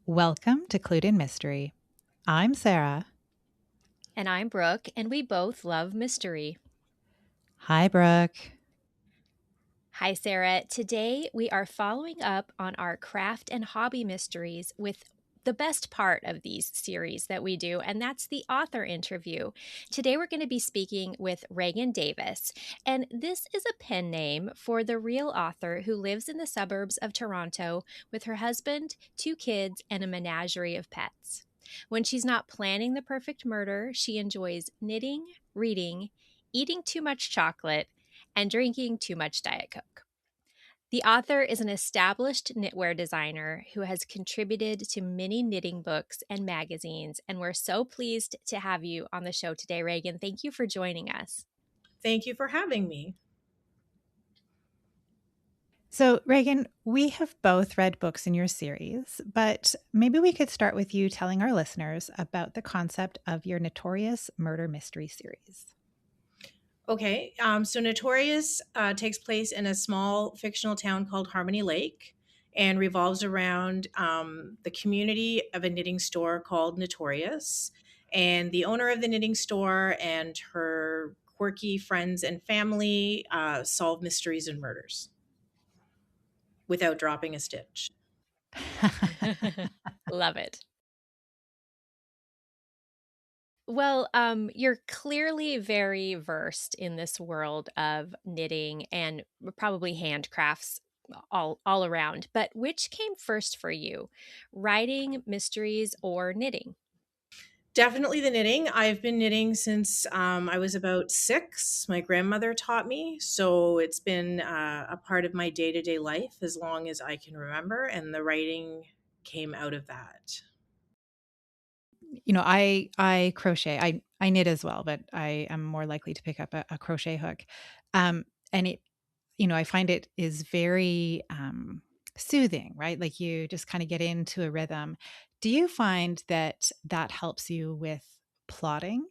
Welcome to Clued in Mystery. I'm Sarah. And I'm Brooke, and we both love mystery. Hi, Brooke. Hi, Sarah. Today we are following up on our craft and hobby mysteries with the best part of these series that we do, and that's the author interview. Today we're going to be speaking with Reagan Davis, and this is a pen name for the real author who lives in the suburbs of Toronto with her husband, 2 kids, and a menagerie of pets. When she's not planning the perfect murder, she enjoys knitting, reading, eating too much chocolate, and drinking too much Diet Coke. The author is an established knitwear designer who has contributed to many knitting books and magazines, and we're so pleased to have you on the show today, Reagan. Thank you for joining us. Thank you for having me. So, Reagan, we have both read books in your series, but maybe we could start with you telling our listeners about the concept of your Knitorious Murder Mystery series. Okay, so Notorious takes place in a small fictional town called Harmony Lake and revolves around the community of a knitting store called Notorious. And the owner of the knitting store and her quirky friends and family solve mysteries and murders without dropping a stitch. Love it. Well, you're clearly very versed in this world of knitting and probably handcrafts all around. But which came first for you, writing mysteries or knitting? Definitely the knitting. I've been knitting since I was about 6. My grandmother taught me. So it's been a part of my day to day life as long as I can remember. And the writing came out of that. I crochet. I knit as well, but I am more likely to pick up a crochet hook. And I find it is very soothing, right? Like you just kind of get into a rhythm. Do you find that that helps you with plotting?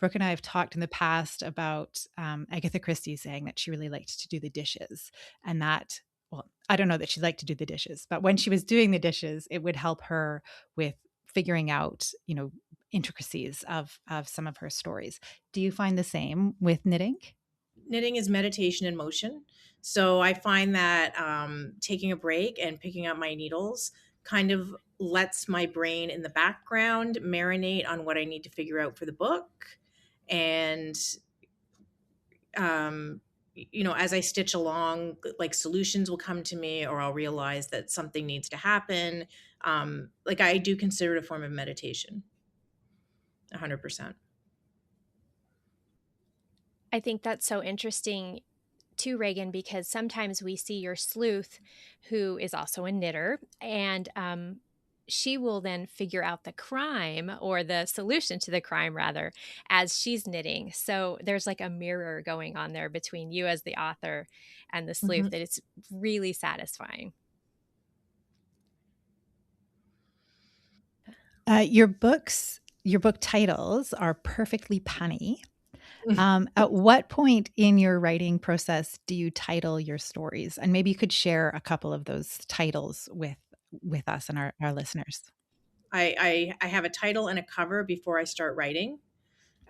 Brooke and I have talked in the past about Agatha Christie saying that she really liked to do the dishes, and that, well, I don't know that she liked to do the dishes, but when she was doing the dishes, it would help her with figuring out, intricacies of some of her stories. Do you find the same with knitting? Knitting is meditation in motion. So I find that taking a break and picking up my needles kind of lets my brain in the background marinate on what I need to figure out for the book. And as I stitch along, like solutions will come to me, or I'll realize that something needs to happen. Like I do consider it a form of meditation, 100%. I think that's so interesting too, Reagan, because sometimes we see your sleuth, who is also a knitter, and she will then figure out the crime or the solution to the crime, rather, as she's knitting. So there's like a mirror going on there between you as the author and the sleuth Mhm. that it's really satisfying. Your book titles are perfectly punny. At what point in your writing process do you title your stories? And maybe you could share a couple of those titles with us and our listeners. I have a title and a cover before I start writing.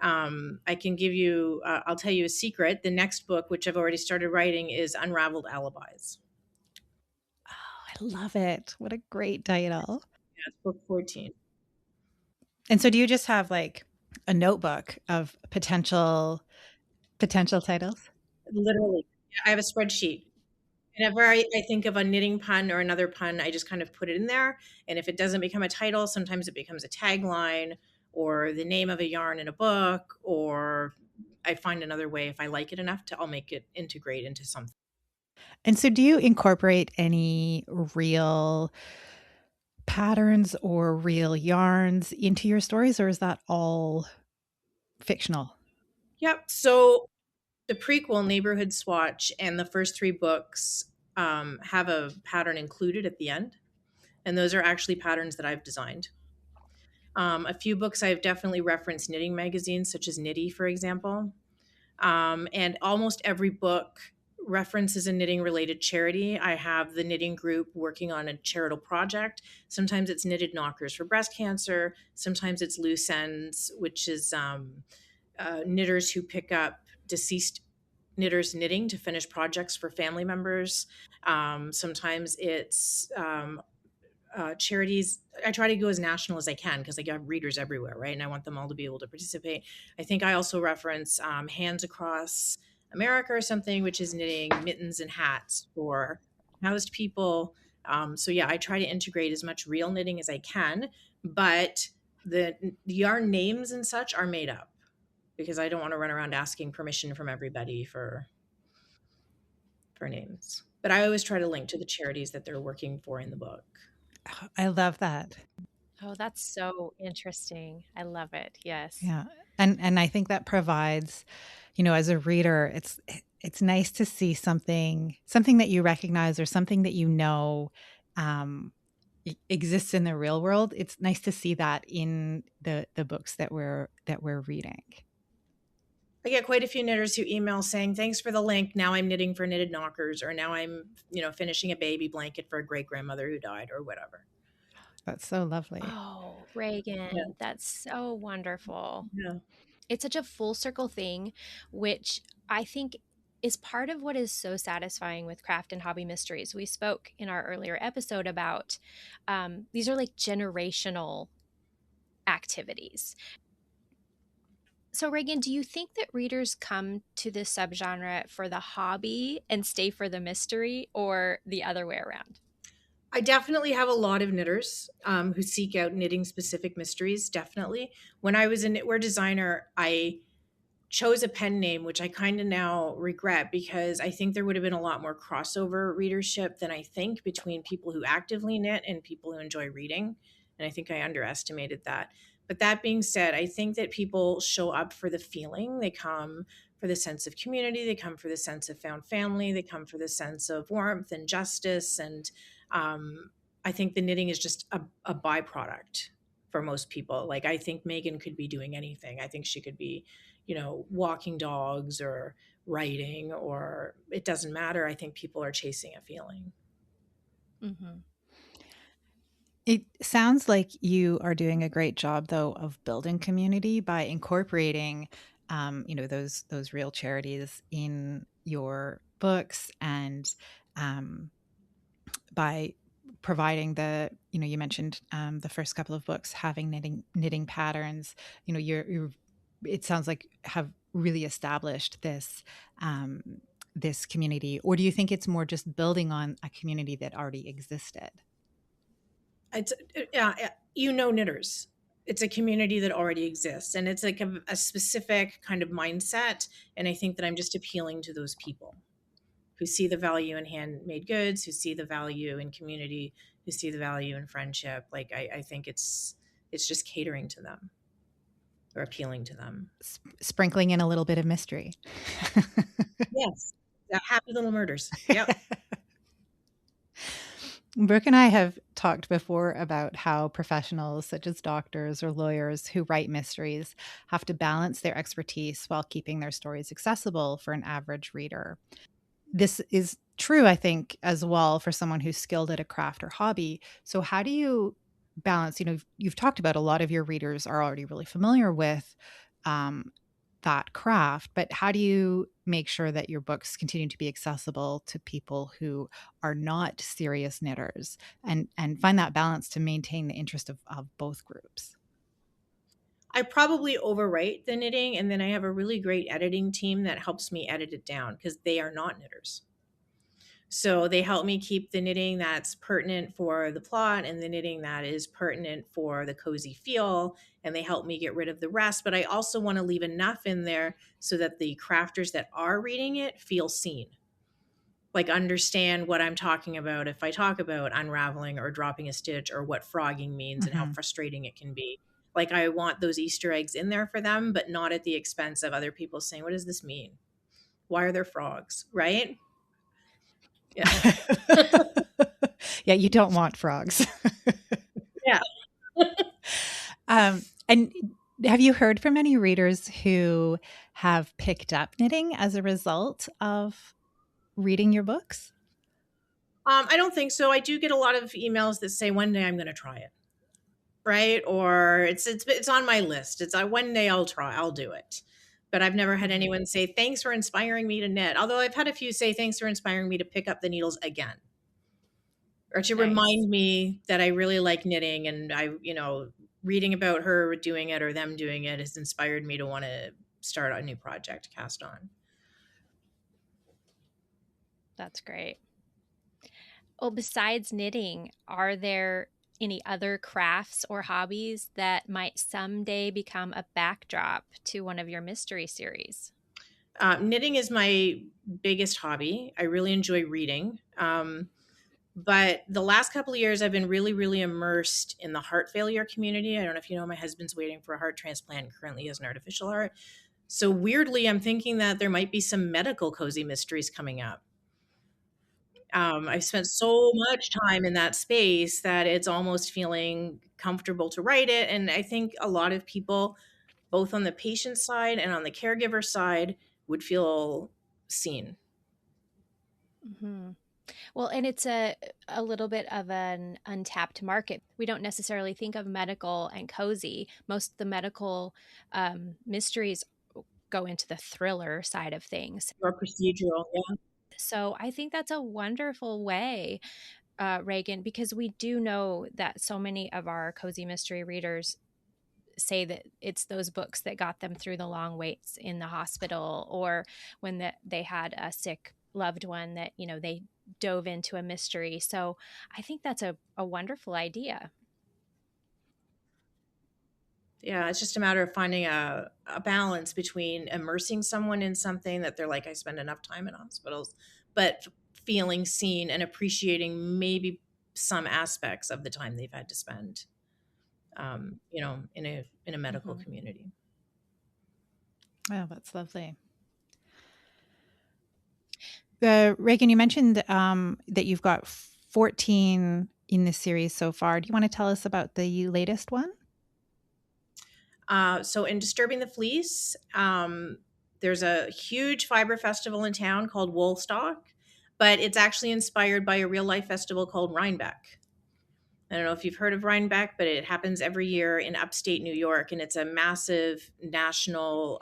I can give you, I'll tell you a secret. The next book, which I've already started writing, is Unraveled Alibis. Oh, I love it. What a great title. Yeah, it's book 14. And so do you just have like a notebook of potential titles? Literally. Yeah, I have a spreadsheet. Whenever I think of a knitting pun or another pun, I just kind of put it in there. And if it doesn't become a title, sometimes it becomes a tagline or the name of a yarn in a book, or I find another way if I like it enough I'll make it integrate into something. And so do you incorporate any real patterns or real yarns into your stories, or is that all fictional? Yep. So the prequel, Neighborhood Swatch, and the first 3 books have a pattern included at the end. And those are actually patterns that I've designed. A few books I've definitely referenced knitting magazines, such as Knitty, for example. And almost every book references a knitting related charity. I have the knitting group working on a charitable project. Sometimes it's knitted knockers for breast cancer. Sometimes it's loose ends, which is knitters who pick up deceased knitters knitting to finish projects for family members. Sometimes it's charities. I try to go as national as I can because I got readers everywhere, right? And I want them all to be able to participate. I think I also reference Hands Across America or something, which is knitting mittens and hats for housed people. So yeah, I try to integrate as much real knitting as I can, but the yarn names and such are made up because I don't want to run around asking permission from everybody for names. But I always try to link to the charities that they're working for in the book. I love that. Oh, that's so interesting. I love it. Yes. Yeah. And I think that provides, as a reader, it's nice to see something that you recognize or something that um exists in the real world. It's nice to see that in the books that we're reading. I get quite a few knitters who email saying, "Thanks for the link. Now I'm knitting for Knitted Knockers," or "Now I'm, finishing a baby blanket for a great grandmother who died," or whatever. That's so lovely. Oh, Yeah. Reagan, that's so wonderful. Yeah. It's such a full circle thing, which I think is part of what is so satisfying with craft and hobby mysteries. We spoke in our earlier episode about these are like generational activities. So, Reagan, do you think that readers come to this subgenre for the hobby and stay for the mystery, or the other way around? I definitely have a lot of knitters who seek out knitting specific mysteries. Definitely. When I was a knitwear designer, I chose a pen name, which I kind of now regret because I think there would have been a lot more crossover readership than I think between people who actively knit and people who enjoy reading. And I think I underestimated that. But that being said, I think that people show up for the feeling. They come for the sense of community. They come for the sense of found family. They come for the sense of warmth and justice. And um, I think the knitting is just a byproduct for most people. Like, I think Megan could be doing anything. I think she could be, walking dogs or writing, or it doesn't matter. I think people are chasing a feeling. Mm-hmm. It sounds like you are doing a great job, though, of building community by incorporating, those real charities in your books, and um, by providing you mentioned the first couple of books having knitting patterns. You're it sounds like have really established this community, or do you think it's more just building on a community that already existed? It's knitters. It's a community that already exists, and it's like a specific kind of mindset. And I think that I'm just appealing to those people who see the value in handmade goods, who see the value in community, who see the value in friendship. Like, I think it's just catering to them or appealing to them. Sprinkling in a little bit of mystery. Yes. The happy little murders. Yep. Brooke and I have talked before about how professionals such as doctors or lawyers who write mysteries have to balance their expertise while keeping their stories accessible for an average reader. This is true, I think, as well for someone who's skilled at a craft or hobby. So how do you balance, you've talked about a lot of your readers are already really familiar with um, that craft, but how do you make sure that your books continue to be accessible to people who are not serious knitters, and find that balance to maintain the interest of both groups? I probably overwrite the knitting, and then I have a really great editing team that helps me edit it down because they are not knitters. So they help me keep the knitting that's pertinent for the plot and the knitting that is pertinent for the cozy feel. And they help me get rid of the rest. But I also want to leave enough in there so that the crafters that are reading it feel seen. Like, understand what I'm talking about if I talk about unraveling or dropping a stitch or what frogging means and how Mhm. frustrating it can be. Like, I want those Easter eggs in there for them, but not at the expense of other people saying, "What does this mean? Why are there frogs?" Right? Yeah. Yeah, you don't want frogs. Yeah. And have you heard from any readers who have picked up knitting as a result of reading your books? I don't think so. I do get a lot of emails that say one day I'm going to try it, right? Or it's on my list. It's one day I'll do it. But I've never had Mhm. anyone say thanks for inspiring me to knit. Although I've had a few say thanks for inspiring me to pick up the needles again, or to Nice. remind me that I really like knitting, and reading about her doing it or them doing it has inspired me to want to start a new project to cast on. That's great. Well, besides knitting, are there any other crafts or hobbies that might someday become a backdrop to one of your mystery series? Knitting is my biggest hobby. I really enjoy reading. But the last couple of years, I've been really, really immersed in the heart failure community. I don't know if you know, my husband's waiting for a heart transplant and currently has an artificial heart. So weirdly, I'm thinking that there might be some medical cozy mysteries coming up. I've spent so much time in that space that it's almost feeling comfortable to write it. And I think a lot of people, both on the patient side and on the caregiver side, would feel seen. Hmm. Well, and it's a little bit of an untapped market. We don't necessarily think of medical and cozy. Most of the medical mysteries go into the thriller side of things. Or procedural. Yeah. So I think that's a wonderful way, Reagan, because we do know that so many of our cozy mystery readers say that it's those books that got them through the long waits in the hospital, or when they had a sick loved one that, they dove into a mystery. So I think that's a wonderful idea. Yeah, it's just a matter of finding a balance between immersing someone in something that they're like, I spend enough time in hospitals, but feeling seen and appreciating maybe some aspects of the time they've had to spend, in a medical Hmm. community. Oh, that's lovely. Reagan, you mentioned that you've got 14 in this series so far. Do you want to tell us about the latest one? So in Disturbing the Fleece, there's a huge fiber festival in town called Woolstock, but it's actually inspired by a real life festival called Rhinebeck. I don't know if you've heard of Rhinebeck, but it happens every year in upstate New York, and it's a massive national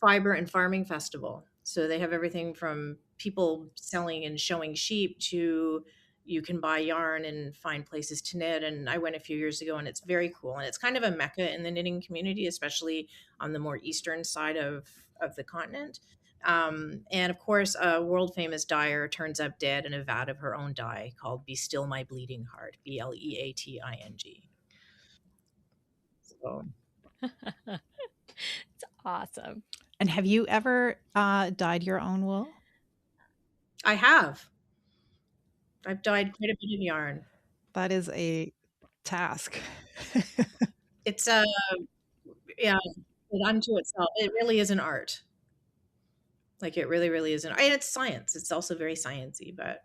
fiber and farming festival. So they have everything from people selling and showing sheep to you can buy yarn and find places to knit. And I went a few years ago, and it's very cool. And it's kind of a mecca in the knitting community, especially on the more eastern side of the continent. And of course, a world famous dyer turns up dead in a vat of her own dye called Be Still My Bleeding Heart, Bleating. So It's awesome. And have you ever dyed your own wool? I have. I've dyed quite a bit of yarn. That is a task. It's yeah, unto itself. It really is an art. Like it really, really is an art. And it's science. It's also very sciencey, but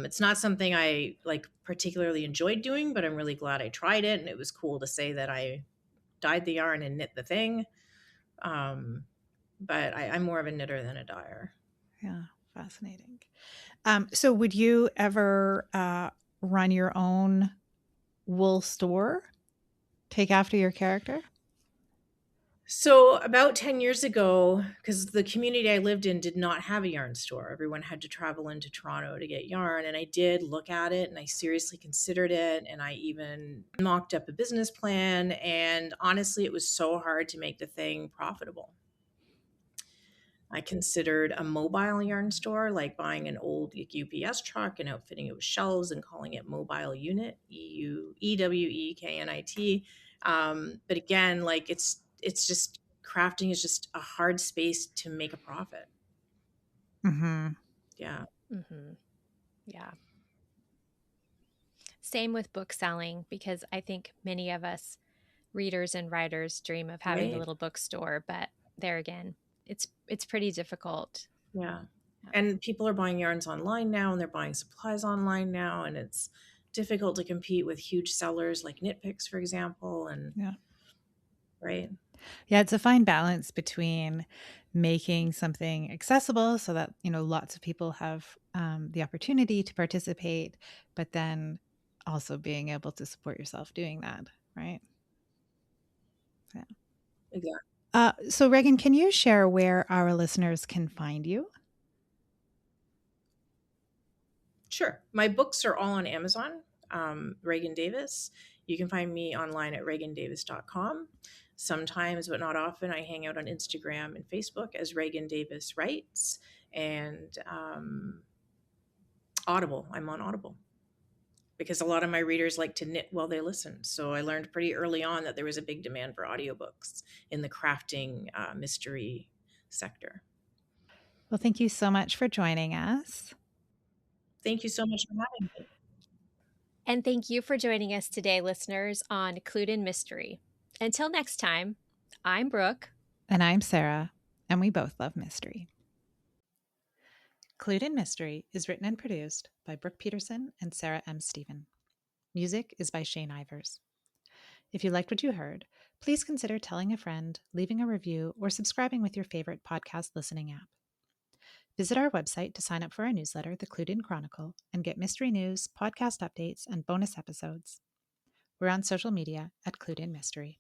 it's not something I like particularly enjoyed doing, but I'm really glad I tried it. And it was cool to say that I dyed the yarn and knit the thing. Um, but I'm more of a knitter than a dyer. Yeah, fascinating. So would you ever run your own wool store? Take after your character? So about 10 years ago, because the community I lived in did not have a yarn store, everyone had to travel into Toronto to get yarn. And I did look at it and I seriously considered it. And I even mocked up a business plan. And honestly, it was so hard to make the thing profitable. I considered a mobile yarn store, like buying an old UPS truck and outfitting it with shelves and calling it Mobile Unit, EWEKNIT. But again, like it's just crafting is just a hard space to make a profit. Hmm. Yeah, Hmm. Yeah. Same with book selling, because I think many of us readers and writers dream of having a right. little bookstore, but there again, it's pretty difficult. Yeah. Yeah. And people are buying yarns online now and they're buying supplies online now. And it's difficult to compete with huge sellers like Knit Picks, for example. And Yeah. right. Yeah, it's a fine balance between making something accessible so that, lots of people have the opportunity to participate, but then also being able to support yourself doing that, right? Yeah. Exactly. So, Reagan, can you share where our listeners can find you? Sure. My books are all on Amazon. Reagan Davis. You can find me online at reagandavis.com. Sometimes, but not often, I hang out on Instagram and Facebook as Reagan Davis Writes, and Audible. I'm on Audible because a lot of my readers like to knit while they listen. So I learned pretty early on that there was a big demand for audiobooks in the crafting mystery sector. Well, thank you so much for joining us. Thank you so much for having me. And thank you for joining us today, listeners, on Clued in Mystery. Until next time, I'm Brooke. And I'm Sarah, and we both love mystery. Clued in Mystery is written and produced by Brooke Peterson and Sarah M. Stephen. Music is by Shane Ivers. If you liked what you heard, please consider telling a friend, leaving a review, or subscribing with your favorite podcast listening app. Visit our website to sign up for our newsletter, The Clued In Chronicle, and get mystery news, podcast updates, and bonus episodes. We're on social media at Clued In Mystery.